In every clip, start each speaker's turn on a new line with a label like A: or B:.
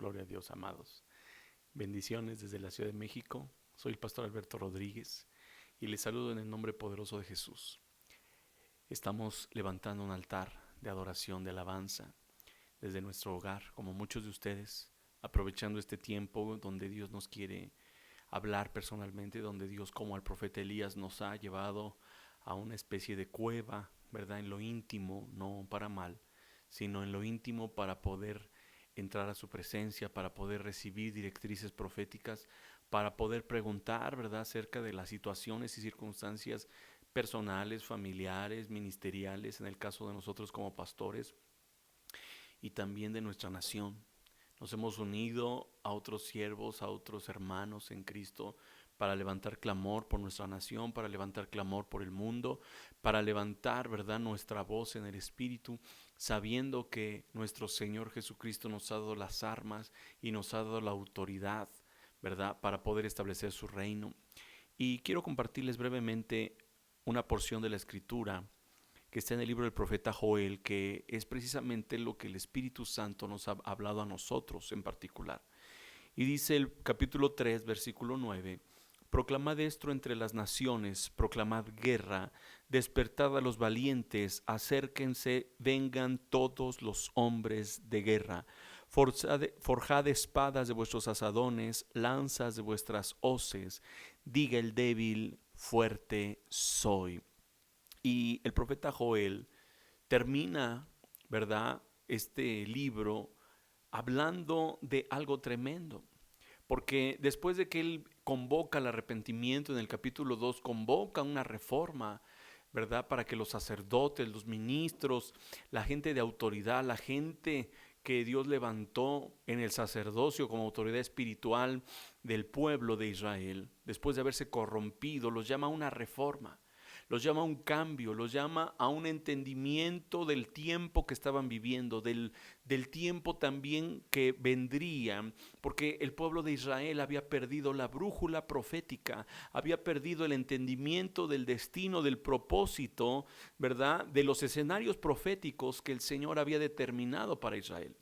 A: Gloria a Dios, amados. Bendiciones desde la Ciudad de México. Soy el pastor Alberto Rodríguez y les saludo en el nombre poderoso de Jesús. Estamos levantando un altar de adoración, de alabanza desde nuestro hogar, como muchos de ustedes, aprovechando este tiempo donde Dios nos quiere hablar personalmente, donde Dios, como al profeta Elías, nos ha llevado a una especie de cueva, ¿verdad? En lo íntimo, no para mal, sino en lo íntimo para poder entrar a su presencia, para poder recibir directrices proféticas, para poder preguntar, ¿verdad?, acerca de las situaciones y circunstancias personales, familiares, ministeriales, en el caso de nosotros como pastores, y también de nuestra nación. Nos hemos unido a otros siervos, a otros hermanos en Cristo, para levantar clamor por nuestra nación, para levantar clamor por el mundo, para levantar, ¿verdad?, nuestra voz en el Espíritu, sabiendo que nuestro Señor Jesucristo nos ha dado las armas y nos ha dado la autoridad, ¿verdad?, para poder establecer su reino. Y quiero compartirles brevemente una porción de la Escritura que está en el libro del profeta Joel, que es precisamente lo que el Espíritu Santo nos ha hablado a nosotros en particular. Y dice el capítulo 3, versículo 9: proclamad esto entre las naciones, proclamad guerra, despertad a los valientes, acérquense, vengan todos los hombres de guerra, forjad espadas de vuestros asadones, lanzas de vuestras hoces, diga el débil, fuerte soy. Y el profeta Joel termina, ¿verdad?, este libro hablando de algo tremendo. Porque después de que él convoca al arrepentimiento, en el capítulo 2 convoca una reforma, ¿verdad?, para que los sacerdotes, los ministros, la gente de autoridad, la gente que Dios levantó en el sacerdocio como autoridad espiritual del pueblo de Israel, después de haberse corrompido, los llama a una reforma. Los llama a un cambio, los llama a un entendimiento del tiempo que estaban viviendo, del tiempo también que vendría, porque el pueblo de Israel había perdido la brújula profética, había perdido el entendimiento del destino, del propósito, ¿verdad?, de los escenarios proféticos que el Señor había determinado para Israel.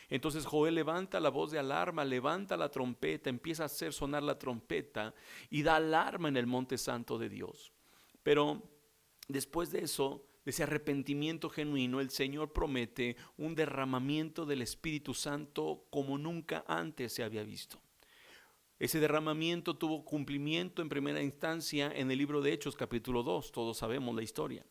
A: Entonces Joel levanta la voz de alarma, levanta la trompeta, empieza a hacer sonar la trompeta y da alarma en el monte santo de Dios. Pero después de eso, de ese arrepentimiento genuino, el Señor promete un derramamiento del Espíritu Santo como nunca antes se había visto. Ese derramamiento tuvo cumplimiento en primera instancia en el libro de Hechos capítulo 2, todos sabemos la historia.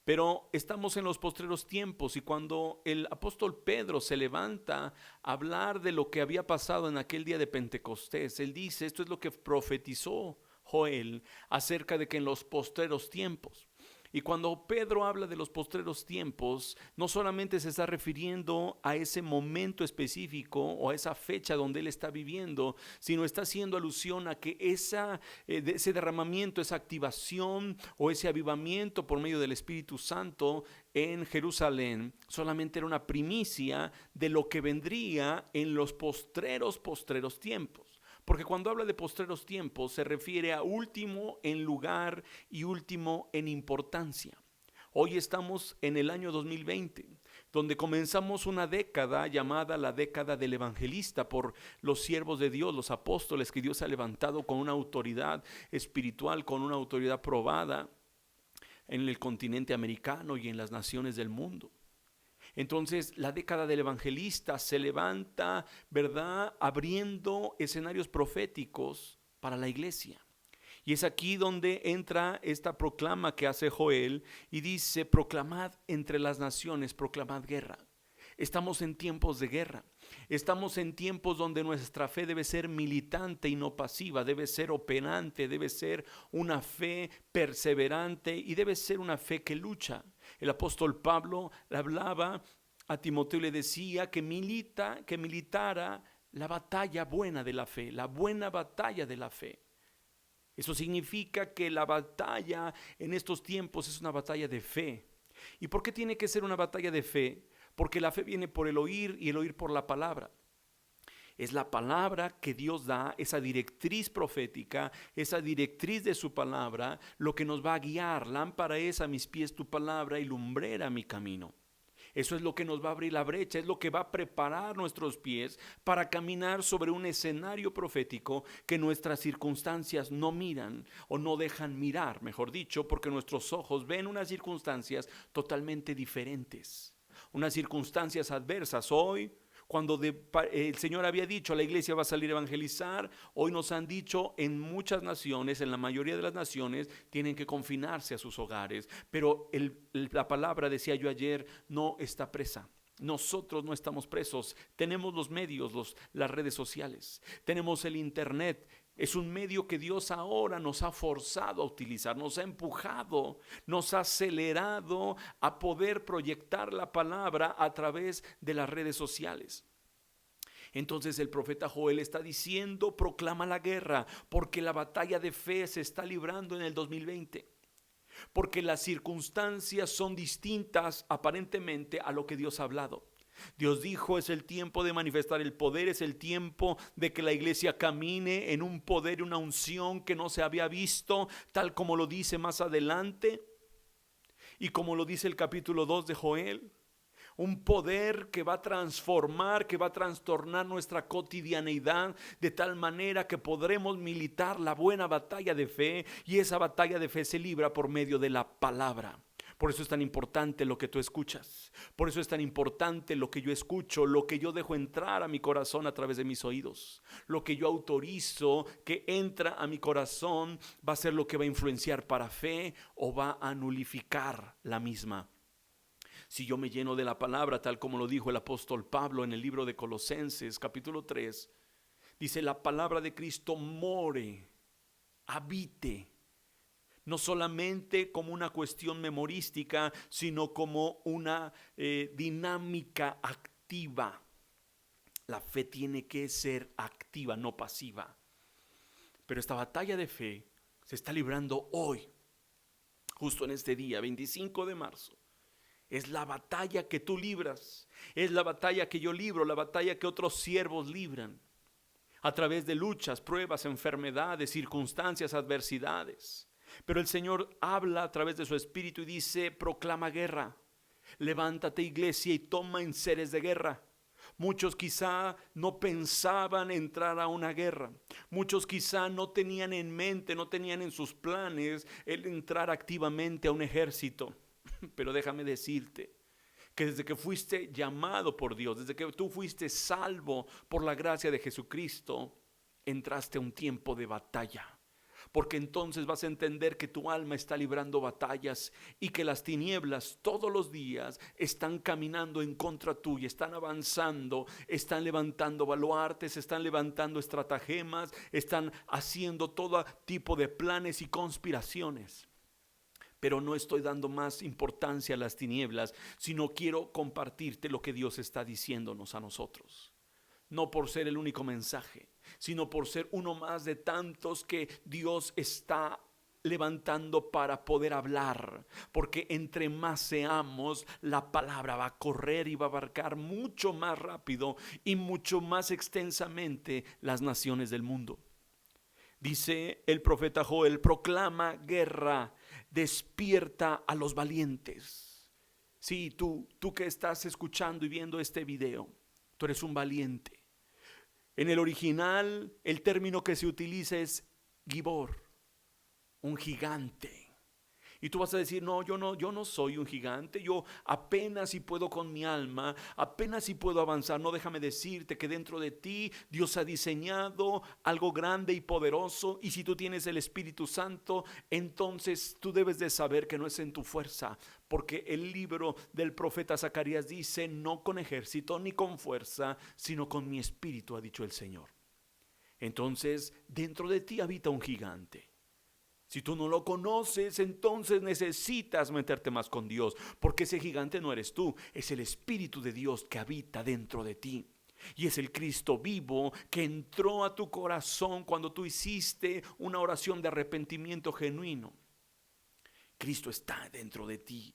A: Pero estamos en los postreros tiempos, y cuando el apóstol Pedro se levanta a hablar de lo que había pasado en aquel día de Pentecostés, él dice, esto es lo que profetizó Joel acerca de que en los postreros tiempos. Y cuando Pedro habla de los postreros tiempos, no solamente se está refiriendo a ese momento específico o a esa fecha donde él está viviendo, sino está haciendo alusión a que ese derramamiento, esa activación o ese avivamiento por medio del Espíritu Santo en Jerusalén solamente era una primicia de lo que vendría en los postreros tiempos. Porque cuando habla de postreros tiempos se refiere a último en lugar y último en importancia. Hoy estamos en el año 2020, donde comenzamos una década llamada la década del evangelista por los siervos de Dios, los apóstoles que Dios ha levantado con una autoridad espiritual, con una autoridad probada en el continente americano y en las naciones del mundo. Entonces la década del evangelista se levanta, ¿verdad?, abriendo escenarios proféticos para la iglesia. Y es aquí donde entra esta proclama que hace Joel y dice, proclamad entre las naciones, proclamad guerra. Estamos en tiempos de guerra. Estamos en tiempos donde nuestra fe debe ser militante y no pasiva, debe ser operante, debe ser una fe perseverante y debe ser una fe que lucha. El apóstol Pablo le hablaba a Timoteo y le decía que militara la batalla buena de la fe, la buena batalla de la fe. Eso significa que la batalla en estos tiempos es una batalla de fe. ¿Y por qué tiene que ser una batalla de fe? Porque la fe viene por el oír y el oír por la palabra. Es la palabra que Dios da, esa directriz profética, esa directriz de su palabra, lo que nos va a guiar. Lámpara es a mis pies tu palabra y lumbrera mi camino. Eso es lo que nos va a abrir la brecha, es lo que va a preparar nuestros pies para caminar sobre un escenario profético que nuestras circunstancias no miran o no dejan mirar, mejor dicho, porque nuestros ojos ven unas circunstancias totalmente diferentes, unas circunstancias adversas. Hoy, cuando el Señor había dicho la iglesia va a salir a evangelizar, hoy nos han dicho en muchas naciones, en la mayoría de las naciones, tienen que confinarse a sus hogares. Pero la palabra, decía yo ayer, no está presa. Nosotros no estamos presos. Tenemos los medios, las redes sociales, tenemos el internet. Es un medio que Dios ahora nos ha forzado a utilizar, nos ha empujado, nos ha acelerado a poder proyectar la palabra a través de las redes sociales. Entonces el profeta Joel está diciendo, proclama la guerra, porque la batalla de fe se está librando en el 2020. Porque las circunstancias son distintas aparentemente a lo que Dios ha hablado. Dios dijo, es el tiempo de manifestar el poder, es el tiempo de que la iglesia camine en un poder y una unción que no se había visto, tal como lo dice más adelante y como lo dice el capítulo 2 de Joel. Un poder que va a transformar, que va a trastornar nuestra cotidianeidad de tal manera que podremos militar la buena batalla de fe, y esa batalla de fe se libra por medio de la palabra. Por eso es tan importante lo que tú escuchas. Por eso es tan importante lo que yo escucho, lo que yo dejo entrar a mi corazón a través de mis oídos. Lo que yo autorizo que entra a mi corazón va a ser lo que va a influenciar para fe o va a nulificar la misma. Si yo me lleno de la palabra, tal como lo dijo el apóstol Pablo en el libro de Colosenses, capítulo 3, dice: la palabra de Cristo more, habite, no solamente como una cuestión memorística, sino como una dinámica activa. La fe tiene que ser activa, no pasiva. Pero esta batalla de fe se está librando hoy, justo en este día, 25 de marzo. Es la batalla que tú libras, es la batalla que yo libro, la batalla que otros siervos libran, a través de luchas, pruebas, enfermedades, circunstancias, adversidades. Pero el Señor habla a través de su Espíritu y dice: proclama guerra, levántate, iglesia, y toma enseres de guerra. Muchos quizá no pensaban entrar a una guerra. Muchos quizá no tenían en mente, no tenían en sus planes el entrar activamente a un ejército. Pero déjame decirte que desde que fuiste llamado por Dios, desde que tú fuiste salvo por la gracia de Jesucristo, entraste a un tiempo de batalla. Porque entonces vas a entender que tu alma está librando batallas y que las tinieblas todos los días están caminando en contra tuya, están avanzando, están levantando baluartes, están levantando estratagemas, están haciendo todo tipo de planes y conspiraciones. Pero no estoy dando más importancia a las tinieblas, sino quiero compartirte lo que Dios está diciéndonos a nosotros. No por ser el único mensaje, sino por ser uno más de tantos que Dios está levantando para poder hablar. Porque entre más seamos, la palabra va a correr y va a abarcar mucho más rápido y mucho más extensamente las naciones del mundo. Dice el profeta Joel: proclama guerra, despierta a los valientes. Sí, tú que estás escuchando y viendo este video, tú eres un valiente. En el original, el término que se utiliza es gibor, un gigante. Y tú vas a decir: no, yo no soy un gigante, yo apenas si puedo con mi alma, apenas si puedo avanzar. No, déjame decirte que dentro de ti Dios ha diseñado algo grande y poderoso, y si tú tienes el Espíritu Santo, entonces tú debes de saber que no es en tu fuerza, porque el libro del profeta Zacarías dice: no con ejército ni con fuerza, sino con mi espíritu, ha dicho el Señor. Entonces dentro de ti habita un gigante. Si tú no lo conoces, entonces necesitas meterte más con Dios, porque ese gigante no eres tú, es el Espíritu de Dios que habita dentro de ti. Y es el Cristo vivo que entró a tu corazón cuando tú hiciste una oración de arrepentimiento genuino. Cristo está dentro de ti.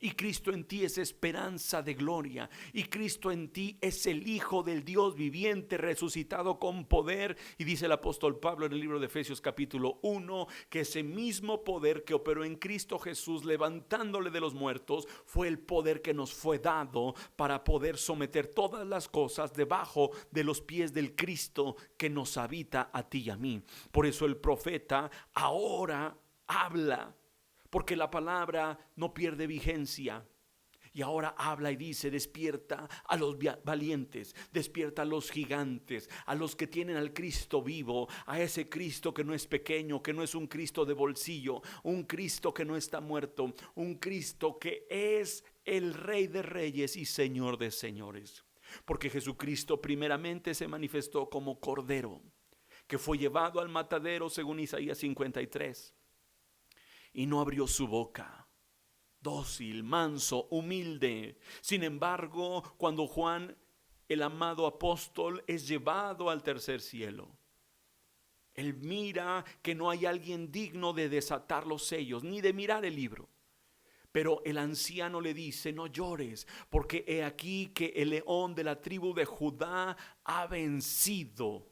A: Y Cristo en ti es esperanza de gloria. Y Cristo en ti es el Hijo del Dios viviente, resucitado con poder. Y dice el apóstol Pablo en el libro de Efesios capítulo 1, que ese mismo poder que operó en Cristo Jesús, levantándole de los muertos, fue el poder que nos fue dado para poder someter todas las cosas debajo de los pies del Cristo que nos habita a ti y a mí. Por eso el profeta ahora habla, porque la palabra no pierde vigencia. Y ahora habla y dice: despierta a los valientes, despierta a los gigantes, a los que tienen al Cristo vivo, a ese Cristo que no es pequeño, que no es un Cristo de bolsillo, un Cristo que no está muerto, un Cristo que es el Rey de reyes y Señor de señores. Porque Jesucristo primeramente se manifestó como Cordero, que fue llevado al matadero según Isaías 53. Y no abrió su boca, dócil, manso, humilde. Sin embargo, cuando Juan, el amado apóstol, es llevado al tercer cielo, él mira que no hay alguien digno de desatar los sellos, ni de mirar el libro. Pero el anciano le dice: no llores, porque he aquí que el león de la tribu de Judá ha vencido.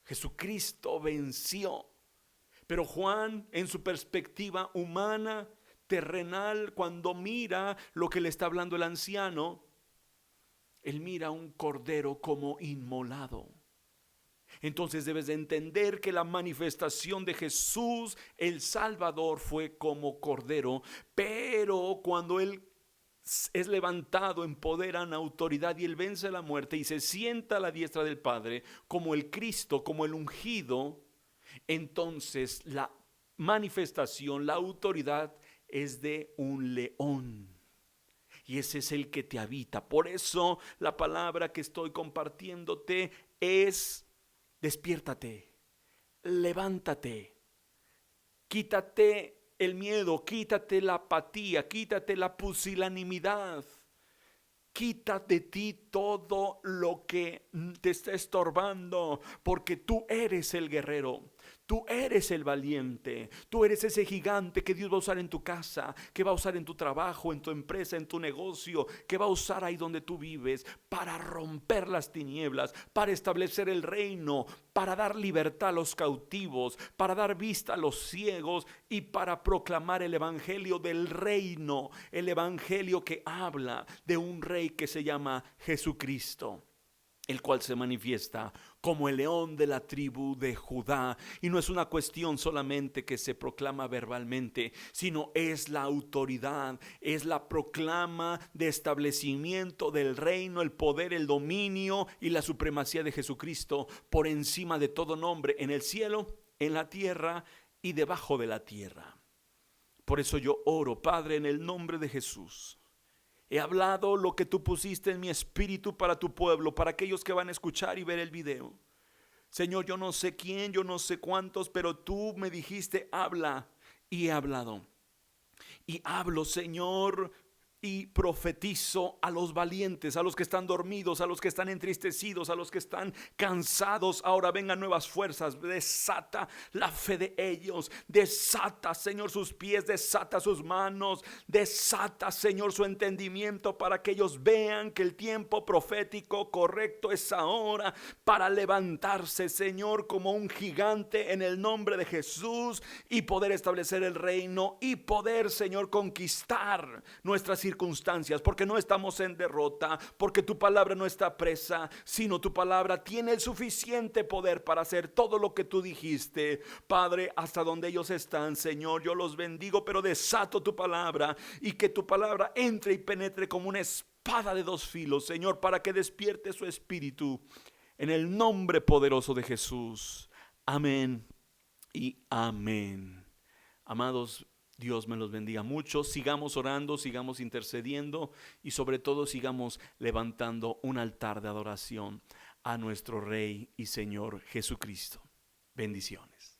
A: Jesucristo venció. Pero Juan, en su perspectiva humana, terrenal, cuando mira lo que le está hablando el anciano, él mira un cordero como inmolado. Entonces debes de entender que la manifestación de Jesús, el Salvador, fue como cordero. Pero cuando él es levantado en poder, en autoridad, y él vence la muerte y se sienta a la diestra del Padre como el Cristo, como el ungido, entonces la manifestación, la autoridad es de un león. Y ese es el que te habita. Por eso la palabra que estoy compartiéndote es: despiértate, levántate, quítate el miedo, quítate la apatía, quítate la pusilanimidad. Quita de ti todo lo que te está estorbando, porque tú eres el guerrero. Tú eres el valiente, tú eres ese gigante que Dios va a usar en tu casa, que va a usar en tu trabajo, en tu empresa, en tu negocio, que va a usar ahí donde tú vives, para romper las tinieblas, para establecer el reino, para dar libertad a los cautivos, para dar vista a los ciegos y para proclamar el evangelio del reino, el evangelio que habla de un rey que se llama Jesucristo, el cual se manifiesta como el león de la tribu de Judá. Y no es una cuestión solamente que se proclama verbalmente, sino es la autoridad, es la proclama de establecimiento del reino, el poder, el dominio y la supremacía de Jesucristo por encima de todo nombre, en el cielo, en la tierra y debajo de la tierra. Por eso yo oro: Padre, en el nombre de Jesús, he hablado lo que tú pusiste en mi espíritu para tu pueblo, para aquellos que van a escuchar y ver el video. Señor, yo no sé quién, yo no sé cuántos, pero tú me dijiste: habla, y he hablado. Y hablo, Señor, y profetizo a los valientes, a los que están dormidos, a los que están entristecidos, a los que están cansados. Ahora vengan nuevas fuerzas. Desata la fe de ellos. Desata, Señor, sus pies, desata sus manos, desata, Señor, su entendimiento, para que ellos vean que el tiempo profético correcto es ahora, para levantarse, Señor, como un gigante en el nombre de Jesús, y poder establecer el reino y poder, Señor, conquistar nuestras circunstancias, porque no estamos en derrota, porque tu palabra no está presa, sino tu palabra tiene el suficiente poder para hacer todo lo que tú dijiste. Padre, hasta donde ellos están, Señor, yo los bendigo, pero desato tu palabra, y que tu palabra entre y penetre como una espada de dos filos, Señor, para que despierte su espíritu, en el nombre poderoso de Jesús. Amén y amén. Amados, Dios me los bendiga mucho. Sigamos orando, sigamos intercediendo, y sobre todo sigamos levantando un altar de adoración a nuestro Rey y Señor Jesucristo. Bendiciones.